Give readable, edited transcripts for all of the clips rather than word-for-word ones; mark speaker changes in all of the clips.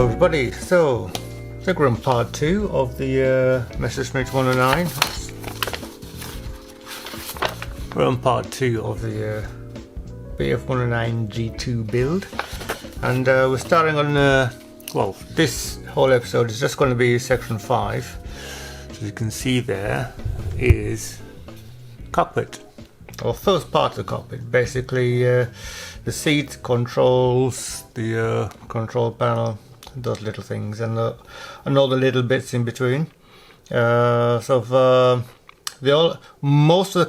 Speaker 1: Hello everybody, so I think we're on part 2 of the Messerschmitt 109. We're on part 2 of the BF109 G2 build, and we're starting on, well, this whole episode is just going to be section 5. So as you can see there is cockpit, or first part of the cockpit, basically the seat, controls, the control panel, those little things, and all the little bits in between. Most of the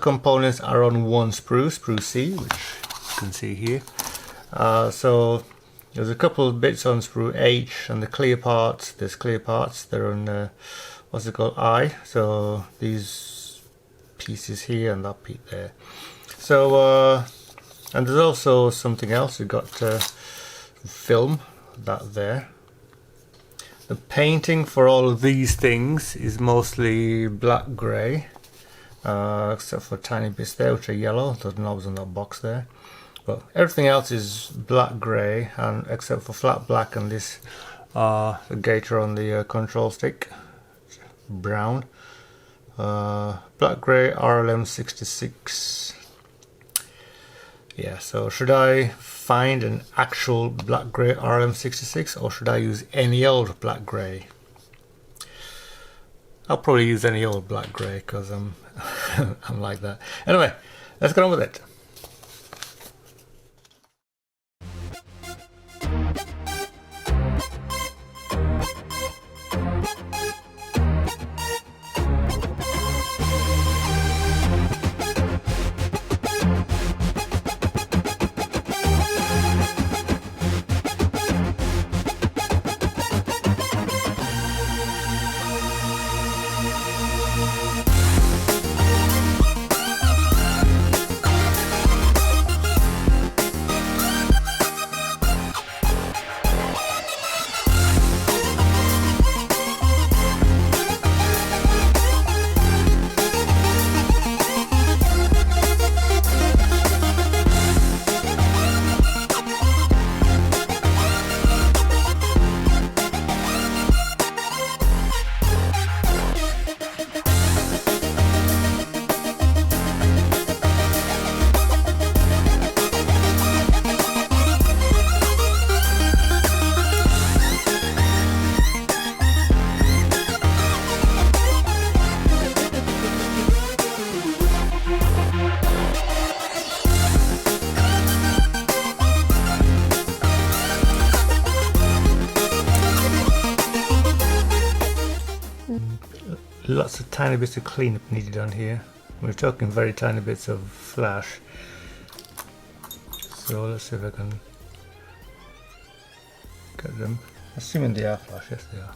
Speaker 1: components are on one sprue C, which you can see here. So there's a couple of bits on sprue H, and the clear parts. There's clear parts. They're on what's it called, I. So these pieces here and that piece there. So and there's also something else. You've got film, that there. The painting for all of these things is mostly black grey, except for tiny bits there which are yellow. Those knobs in that box there, but everything else is black grey, and except for flat black and this the gator on the control stick, brown. Black grey RLM 66. Yeah, so should I find an actual black grey RLM 66, or should I use any old black grey? I'll probably use any old black grey because I'm I'm like that. Anyway, let's get on with it. Lots of tiny bits of cleanup needed on here. We're talking very tiny bits of flash. So let's see if I can get them. Assuming they are flash, yes they are.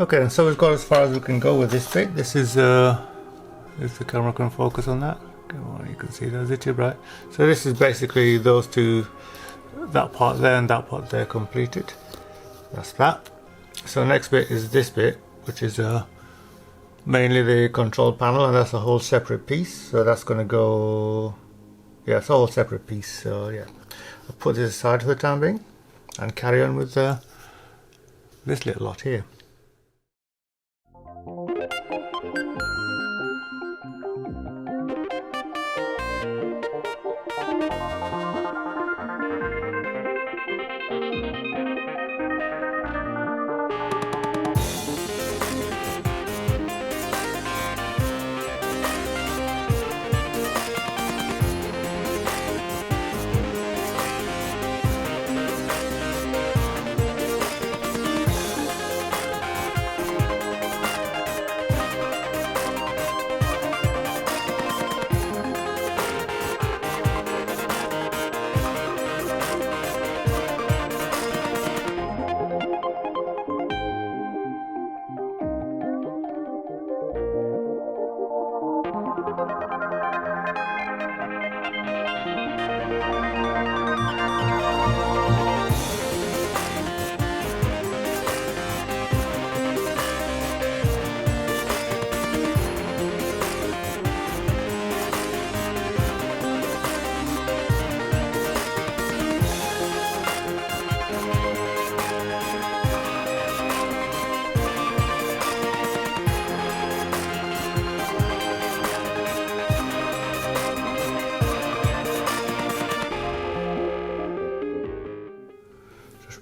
Speaker 1: Okay, and so we've got as far as we can go with this bit. This is if the camera can focus on that. Come on, you can see that. Is it too bright? So this is basically those two, that part there and that part there completed. That's that. So next bit is this bit, which is mainly the control panel, and that's a whole separate piece. So that's going to go, yeah, it's a whole separate piece. So yeah, I'll put this aside for the time being and carry on with this little lot here.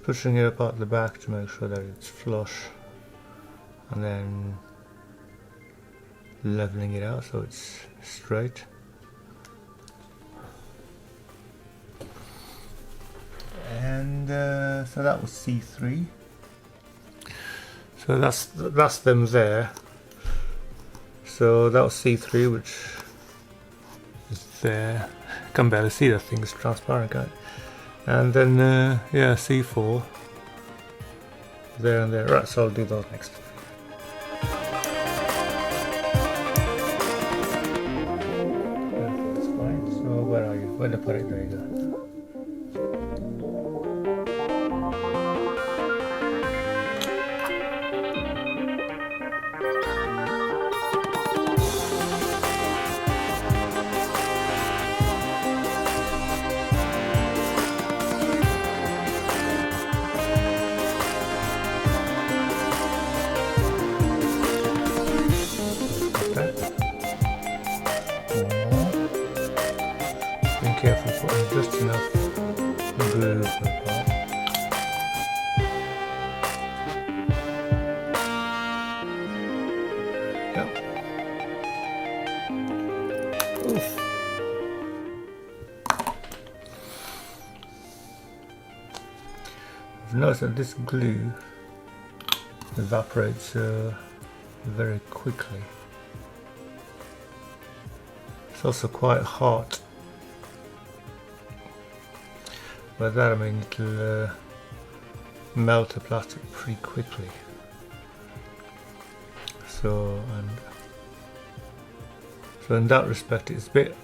Speaker 1: Pushing it up at the back to make sure that it's flush, and then leveling it out so it's straight. And so that was C3. So that's them there. So that was C3, which is there. I can barely see that thing, it's transparent, can't it? And then yeah, C4 there and there. Right, so I'll do those next. That's fine. So where are you? Where did I put it? There you go. Careful, putting just enough glue for the part. Yeah. Oof. I've noticed that this glue evaporates very quickly. It's also quite hot. By that I mean it'll melt the plastic pretty quickly. So in that respect it's a bit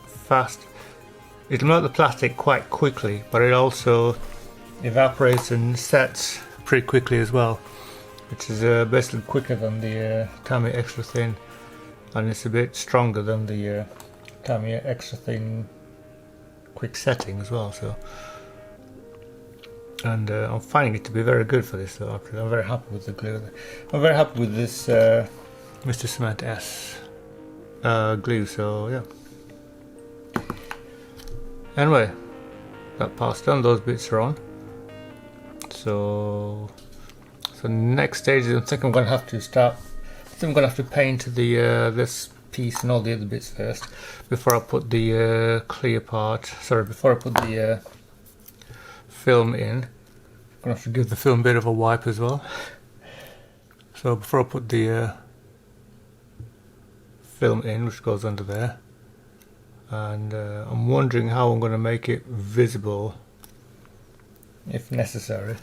Speaker 1: fast. It'll melt the plastic quite quickly, but it also evaporates and sets pretty quickly as well, which is basically quicker than the Tamiya Extra Thin, and it's a bit stronger than the Tamiya Extra Thin quick setting as well. So, and I'm finding it to be very good for this. So actually, I'm very happy with the glue. I'm very happy with this Mr. Cement S glue. So yeah. Anyway, that part's done. Those bits are on. So next stage, I think I'm going to have to start. I think I'm going to have to paint the this piece and all the other bits first before I put the clear part. Sorry, before I put the film in. I'm gonna have to give the film a bit of a wipe as well. So before I put the film in, which goes under there, and I'm wondering how I'm going to make it visible if necessary.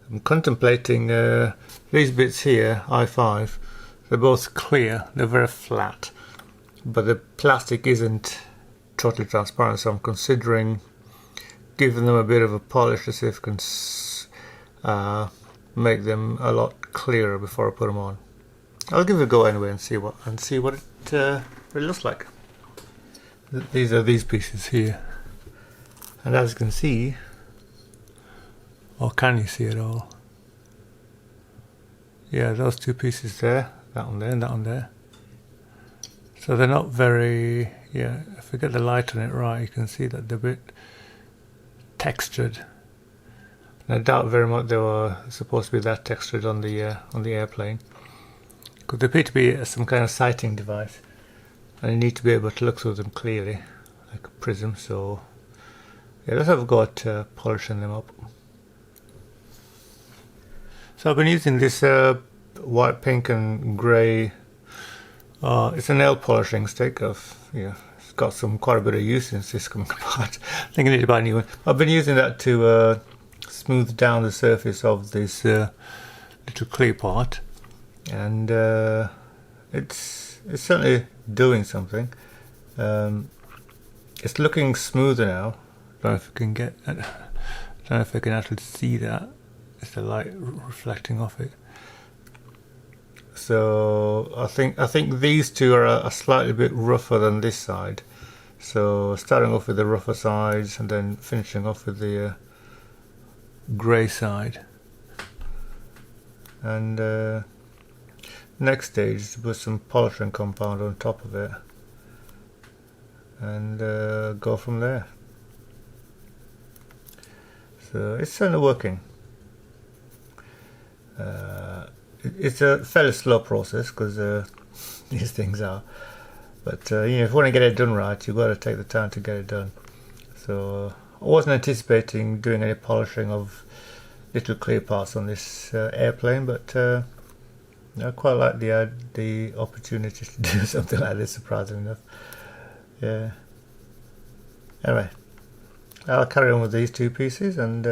Speaker 1: I'm contemplating these bits here, I5. They're both clear, they're very flat, but the plastic isn't totally transparent, so I'm considering giving them a bit of a polish to see if I can make them a lot clearer before I put them on. I'll give it a go anyway and see what it looks like. These are these pieces here, and as you can see, or can you see it all? Yeah, those two pieces there, that one there and that one there. So they're not very, yeah, if we get the light on it right, you can see that they're a bit textured. And I doubt very much they were supposed to be that textured on the airplane, because they appear to be some kind of sighting device, and you need to be able to look through them clearly, like a prism. So yeah, let's have a go at polishing them up. So I've been using this white, pink and grey, it's a nail polishing stick. It's got quite a bit of use since this coming apart. I think I need to buy a new one. I've been using that to smooth down the surface of this little clear part, and it's certainly doing something. It's looking smoother now. I don't know if I can actually see that. It's the light reflecting off it. So I think these two are a slightly bit rougher than this side. So starting off with the rougher sides and then finishing off with the grey side. And next stage is to put some polishing compound on top of it, and go from there. So it's certainly working. It's a fairly slow process, because these things are, but if you want to get it done right, you've got to take the time to get it done. So I wasn't anticipating doing any polishing of little clear parts on this airplane, but I quite like the opportunity to do something like this, surprisingly enough. Yeah. Anyway, I'll carry on with these two pieces, and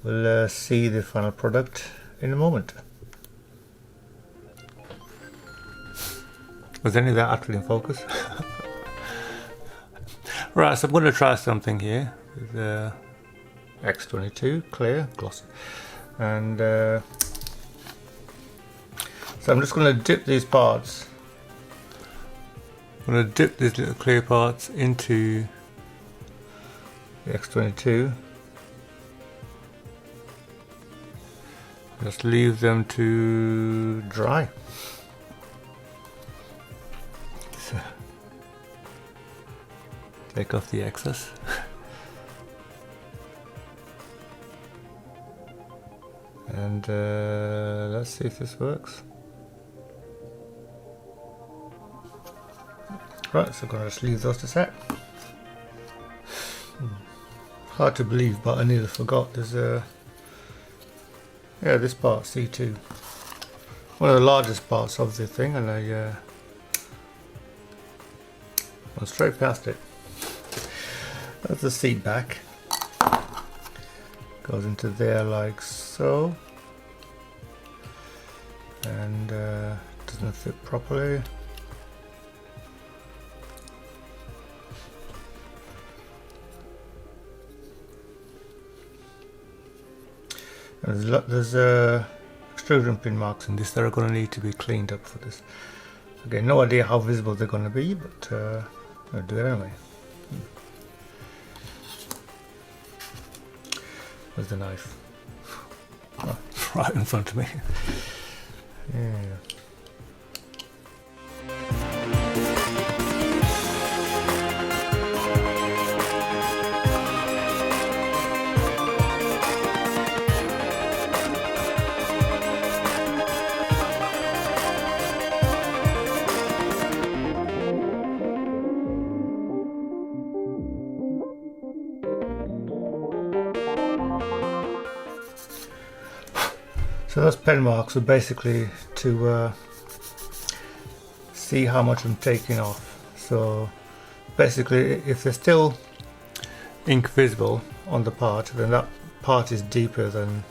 Speaker 1: we'll see the final product in a moment. Was any of that actually in focus? Right, so I'm going to try something here with X22 clear glossy, and so I'm just going to dip these parts. I'm going to dip these little clear parts into the X22. Just leave them to dry. So, take off the excess. And let's see if this works. Right, so I'm going to just leave those to set. Hard to believe, but I nearly forgot. There's this part, C2, one of the largest parts of the thing, and I went straight past it. That's the seat back. Goes into there like so, and doesn't fit properly. There's extrusion pin marks in this that are going to need to be cleaned up for this. Again, no idea how visible they're going to be, but I'll do it anyway. Where's the knife? Oh, right in front of me. Yeah. So those pen marks are basically to see how much I'm taking off. So basically, if there's still ink visible on the part, then that part is deeper than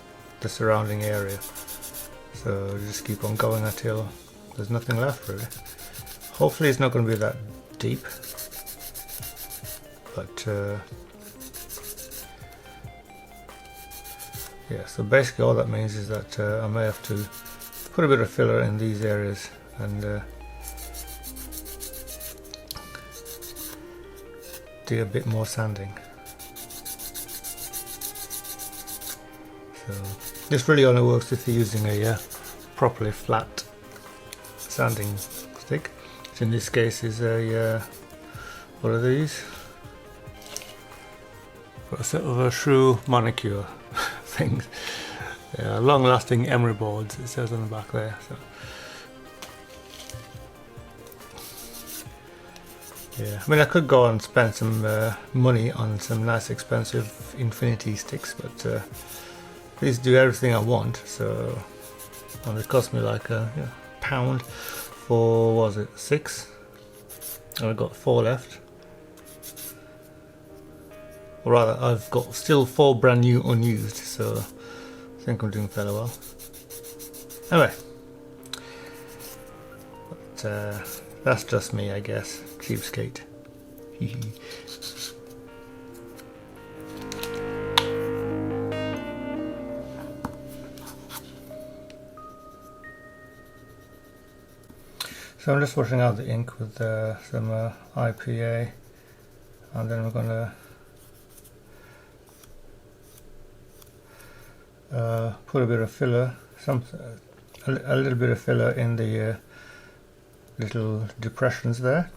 Speaker 1: the surrounding area. So just keep on going until there's nothing left really. Hopefully it's not going to be that deep, but yeah, so basically all that means is that I may have to put a bit of filler in these areas and do a bit more sanding. So this really only works if you're using a properly flat sanding stick, which in this case is a what are these? A sort of a shrew manicure things. Long-lasting emery boards, it says on the back there. So yeah, I mean I could go and spend some money on some nice expensive infinity sticks, but these do everything I want. So and it cost me like a pound for, what was it, 6, and I've got 4 left. Or rather, I've got still 4 brand new unused, so I think I'm doing fairly well. Anyway, but that's just me, I guess. Cheapskate. So I'm just washing out the ink with some IPA, and then we're going to put a bit of filler, a little bit of filler in the little depressions there,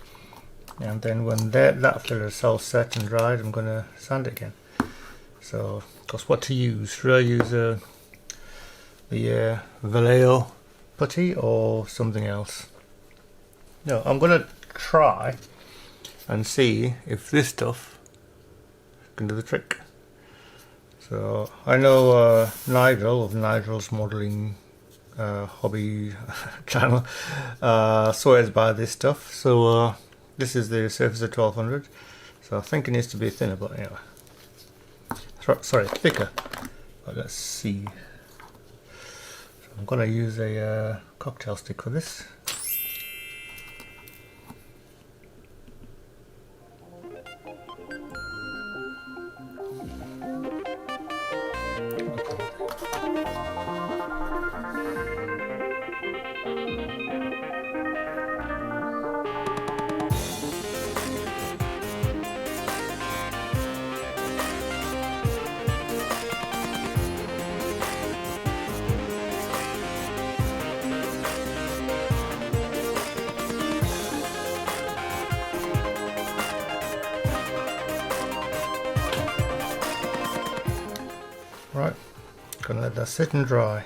Speaker 1: and then when that filler is all set and dried, I'm going to sand it again. So, because what to use? Should I use the Vallejo putty or something else? No, I'm going to try and see if this stuff can do the trick. So I know Nigel of Nigel's modelling hobby channel swears by this stuff. So this is the Surfacer 1200. So I think it needs to be thinner, but anyway. Sorry, thicker. But let's see. So I'm going to use a cocktail stick for this. Right, gonna let that sit and dry.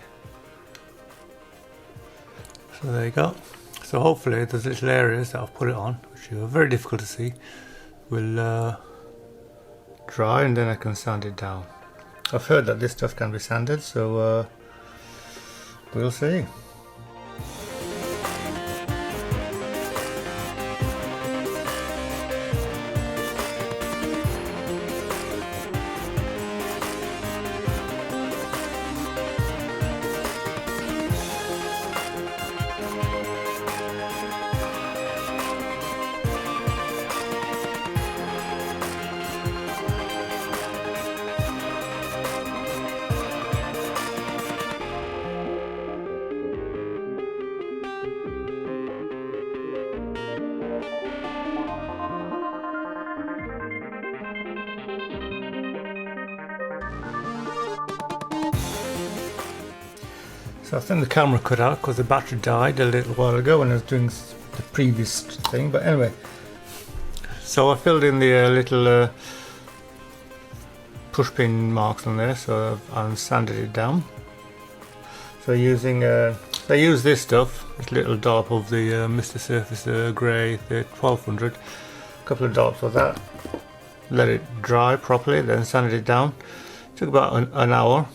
Speaker 1: So there you go. So hopefully those little areas that I've put it on, which are very difficult to see, will dry, and then I can sand it down. I've heard that this stuff can be sanded, so we'll see. So I think the camera cut out because the battery died a little while ago when I was doing the previous thing, but anyway. So I filled in the little push pin marks on there, so I've sanded it down. So using, I use this stuff, this little dollop of the Mr. Surfacer Grey, the 1200, a couple of dollops of that, let it dry properly, then sanded it down. Took about an hour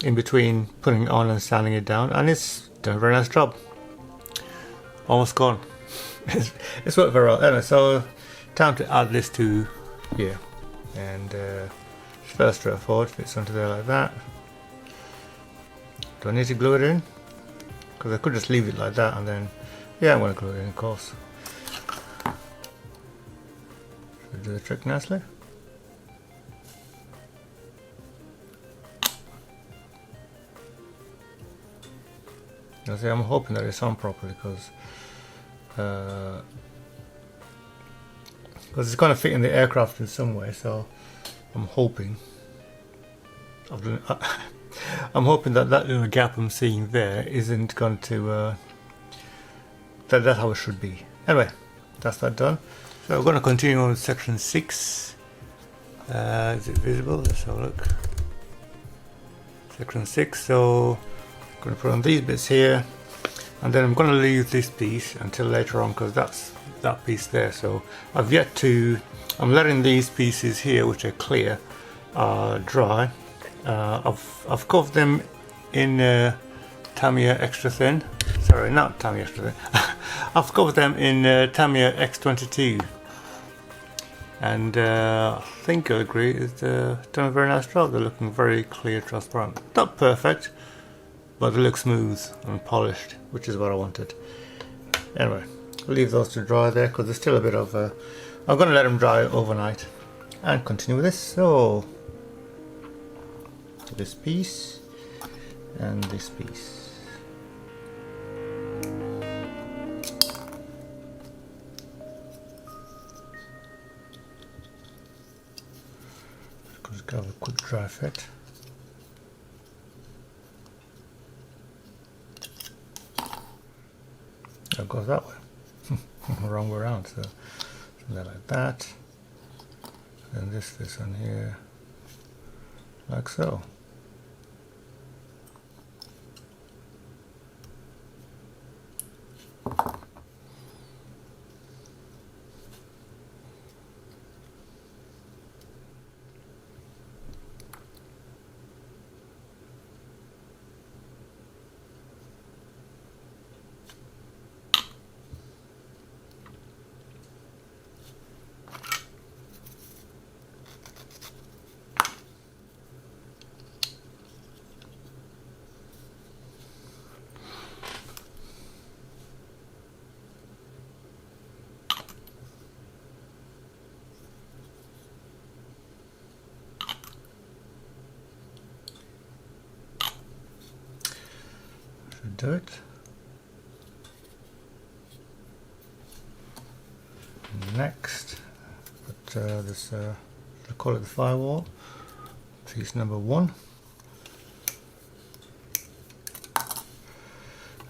Speaker 1: in between putting it on and sanding it down, and it's done a very nice job. Almost gone. It's worked very well. Anyway, so time to add this to here, and it's fairly straightforward. Fits onto there like that. Do I need to glue it in? Because I could just leave it like that and then, yeah, I'm going to glue it in, of course. Should I do the trick nicely? I say I'm hoping that it's on properly because it's going to fit in the aircraft in some way, so I'm hoping. I'm hoping that that little gap I'm seeing there isn't going to. That's how it should be. Anyway, that's that done. So we're going to continue on with section 6. Is it visible? Let's have a look. Section 6. So I'm going to put on these bits here, and then I'm going to leave this piece until later on because that's that piece there. So I've yet to. I'm letting these pieces here, which are clear, dry. I've covered them in Tamiya extra thin. Sorry, not Tamiya extra thin. I've covered them in Tamiya X22, and I think you'll agree it's done a very nice job. They're looking very clear, transparent. Not perfect, but they look smooth and polished, which is what I wanted. Anyway, I'll leave those to dry there because there's still a bit of. I'm going to let them dry overnight and continue with this. So. This piece and this piece. Just have a quick dry fit. It goes that way. Wrong way around. So something like that. And this on here, like so. Do it. Next, put this. I call it the Firewall. Piece number 1.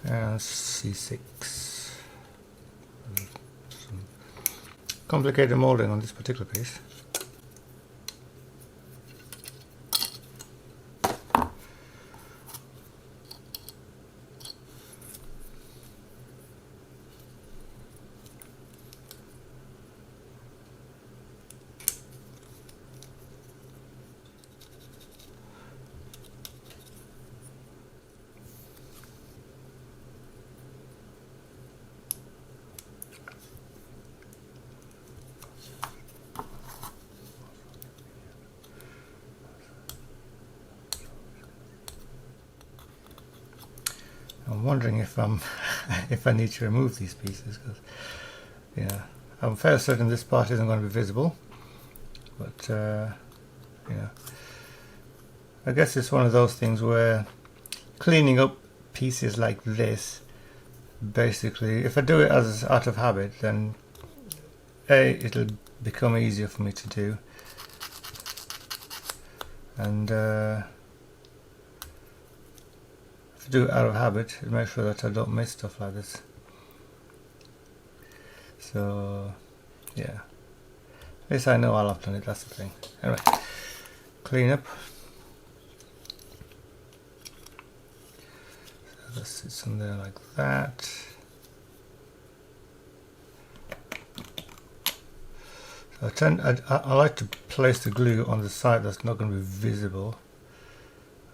Speaker 1: And C6. Some complicated molding on this particular piece. I'm wondering if if I need to remove these pieces because I'm fairly certain this part isn't going to be visible, but I guess it's one of those things where cleaning up pieces like this, basically, if I do it as out of habit, then it'll become easier for me to do, and if I do it out of habit, it'll make sure that I don't miss stuff like this. So yeah, at least I know I'll have done it, that's the thing. Anyway, clean up. So that sits on there like that. So I like to place the glue on the side that's not going to be visible.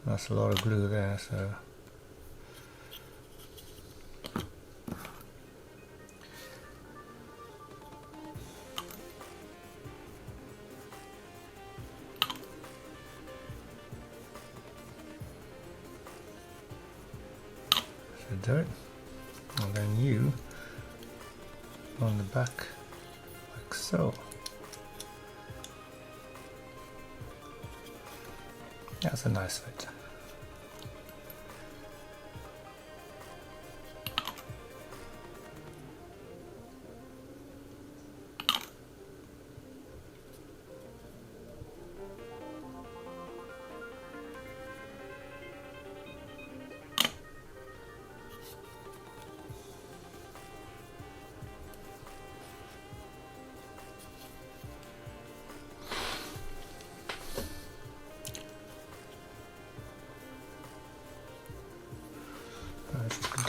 Speaker 1: That's a lot of glue there, so do it. And then you on the back like so. That's a nice fit.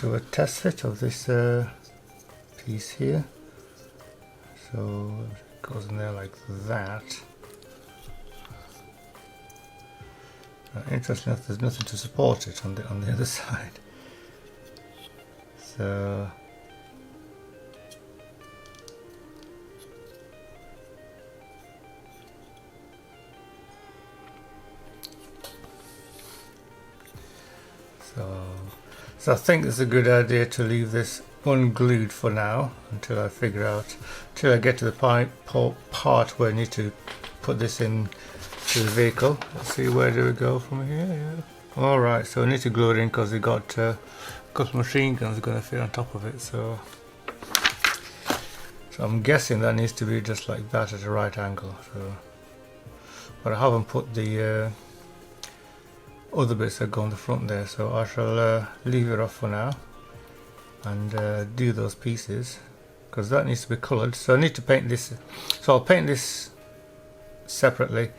Speaker 1: Do a test fit of this piece here. So it goes in there like that. Interesting enough, there's nothing to support it on the other side. So I think it's a good idea to leave this unglued for now until I get to the part where I need to put this in to the vehicle. Let's see, where do we go from here? Yeah. Alright, so I need to glue it in because we got a couple of machine guns going to fit on top of it. So I'm guessing that needs to be just like that at a right angle. So, but I haven't put the other bits that go on the front there, so I shall leave it off for now and do those pieces because that needs to be coloured. So I need to paint this, so I'll paint this separately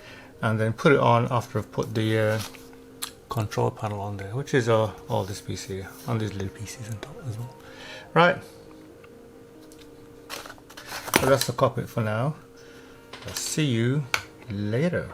Speaker 1: and then put it on after I've put the control panel on there, which is all this piece here, and these little pieces on top as well. Right, so that's the cockpit for now. I'll see you later.